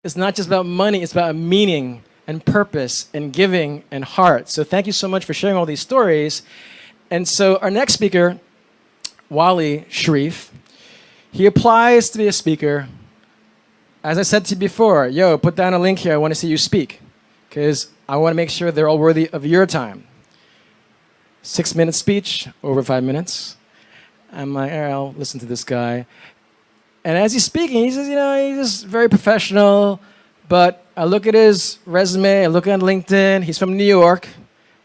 It's not just about money, it's about meaning and purpose and giving and heart. So thank you so much for sharing all these stories. And so our next speaker, Wally Sharif, he applies to be a speaker. As I said to you before, yo, put down a link here. I want to see you speak because I want to make sure they're all worthy of your time. 6-minute speech, over 5 minutes. I'm like, all right, I'll listen to this guy. And as he's speaking, he says, he's just very professional. But I look at his resume, I look at LinkedIn. He's from New York.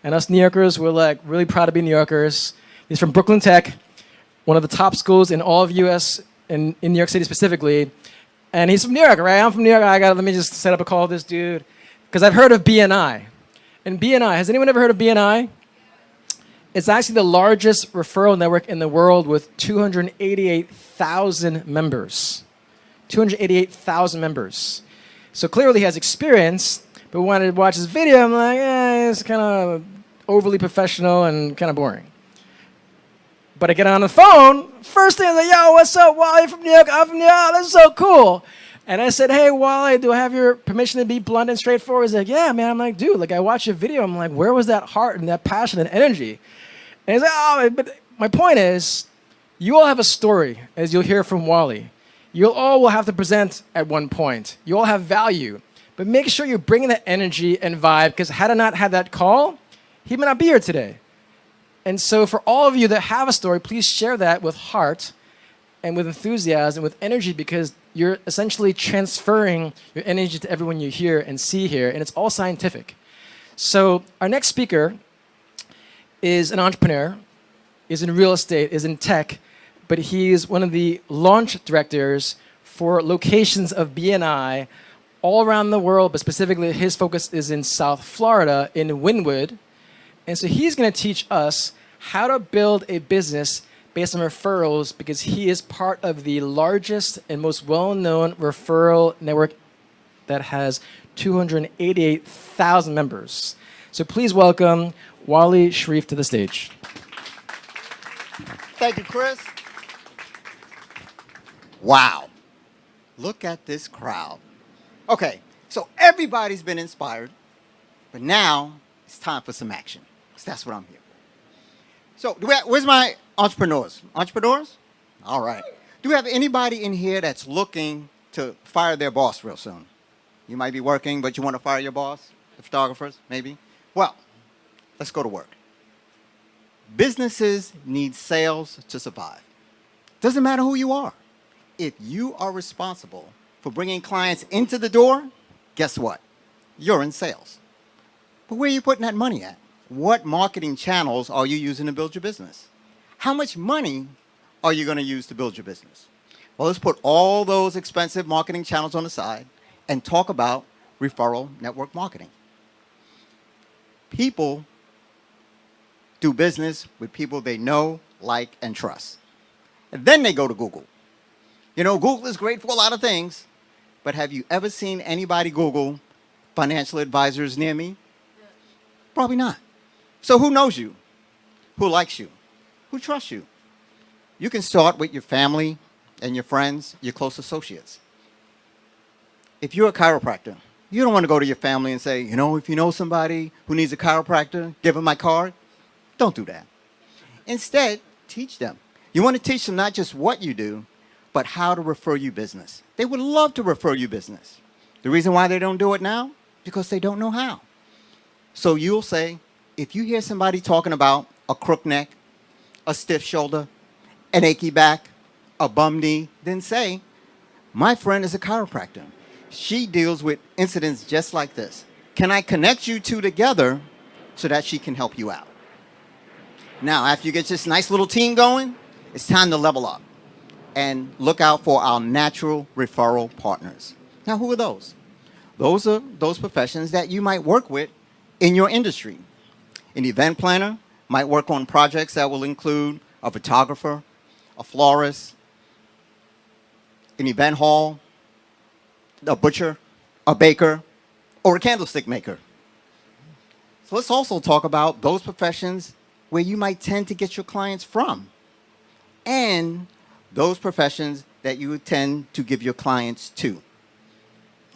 And us New Yorkers, we're like really proud to be New Yorkers. He's from Brooklyn Tech, one of the top schools in all of US, in New York City specifically. And he's from New York, right? I'm from New York. Let me just set up a call with this dude. Because I've heard of BNI. And BNI, has anyone ever heard of BNI? It's actually the largest referral network in the world with 288,000 members. 288,000 members. So clearly he has experience, but when I watch his video, I'm like, it's kind of overly professional and kind of boring. But I get on the phone, first thing I'm like, yo, what's up, Wally from New York? I'm from New York, that's so cool. And I said, hey, Wally, do I have your permission to be blunt and straightforward? He's like, yeah, man. I'm like, dude, I watched your video. I'm like, where was that heart and that passion and energy? And he's like, oh, but my point is, you all have a story, as you'll hear from Wally. You all will have to present at one point. You all have value. But make sure you're bringing that energy and vibe, because had I not had that call, he may not be here today. And so for all of you that have a story, please share that with heart and with enthusiasm, with energy, because you're essentially transferring your energy to everyone you hear and see here, and it's all scientific. So our next speaker is an entrepreneur, is in real estate, is in tech, but he's one of the launch directors for locations of BNI all around the world, but specifically his focus is in South Florida, in Wynwood. And so he's going to teach us how to build a business based on referrals, because he is part of the largest and most well-known referral network that has 288,000 members. So please welcome Wally Sharif to the stage. Thank you, Chris. Wow. Look at this crowd. Okay, so everybody's been inspired, but now it's time for some action. Because that's what I'm here for. So where's my entrepreneurs? Entrepreneurs? All right. Do we have anybody in here that's looking to fire their boss real soon? You might be working, but you want to fire your boss? The photographers, maybe? Well, let's go to work. Businesses need sales to survive. Doesn't matter who you are. If you are responsible for bringing clients into the door, guess what? You're in sales. But where are you putting that money at? What marketing channels are you using to build your business? How much money are you going to use to build your business? Well, let's put all those expensive marketing channels on the side and talk about referral network marketing. People do business with people they know, like, and trust. And then they go to Google. Google is great for a lot of things, but have you ever seen anybody Google financial advisors near me? Probably not. So who knows you? Who likes you? Who trusts you? You can start with your family and your friends, your close associates. If you're a chiropractor, you don't want to go to your family and say, if you know somebody who needs a chiropractor, give them my card. Don't do that. Instead, teach them. You want to teach them not just what you do, but how to refer you business. They would love to refer you business. The reason why they don't do it now? Because they don't know how. So you'll say, if you hear somebody talking about a crook neck, a stiff shoulder, an achy back, a bum knee, then say, my friend is a chiropractor. She deals with incidents just like this. Can I connect you two together so that she can help you out? Now, after you get this nice little team going, it's time to level up and look out for our natural referral partners. Now, who are those? Those are those professions that you might work with in your industry. An event planner might work on projects that will include a photographer, a florist, an event hall, a butcher, a baker, or a candlestick maker. So let's also talk about those professions where you might tend to get your clients from, and those professions that you tend to give your clients to.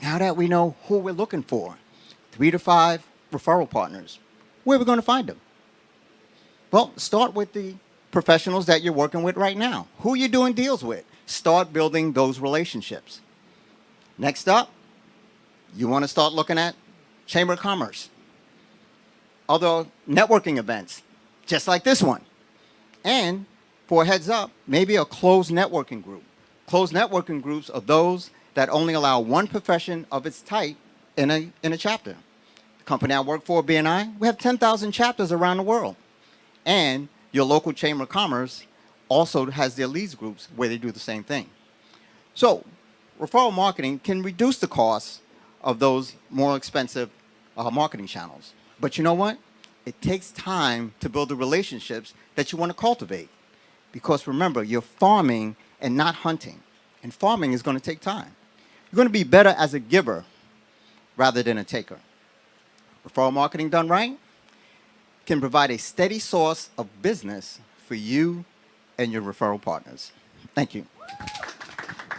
Now that we know who we're looking for, 3 to 5 referral partners, where are we going to find them? Well, start with the professionals that you're working with right now. Who you're doing deals with. Start building those relationships. Next up, you want to start looking at Chamber of Commerce, other networking events, just like this one. And for a heads up, maybe a closed networking group. Closed networking groups are those that only allow one profession of its type in a chapter. The company I work for, BNI, we have 10,000 chapters around the world. And your local Chamber of Commerce also has their leads groups where they do the same thing. So referral marketing can reduce the cost of those more expensive marketing channels. But you know what? It takes time to build the relationships that you want to cultivate. Because remember, you're farming and not hunting. And farming is going to take time. You're going to be better as a giver rather than a taker. Referral marketing done right can provide a steady source of business for you and your referral partners. Thank you.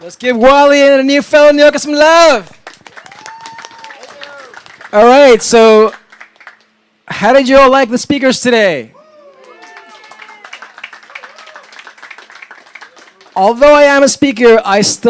Let's give Wally and the new fellow New Yorker some love. All right, so how did you all like the speakers today? Although I am a speaker, I still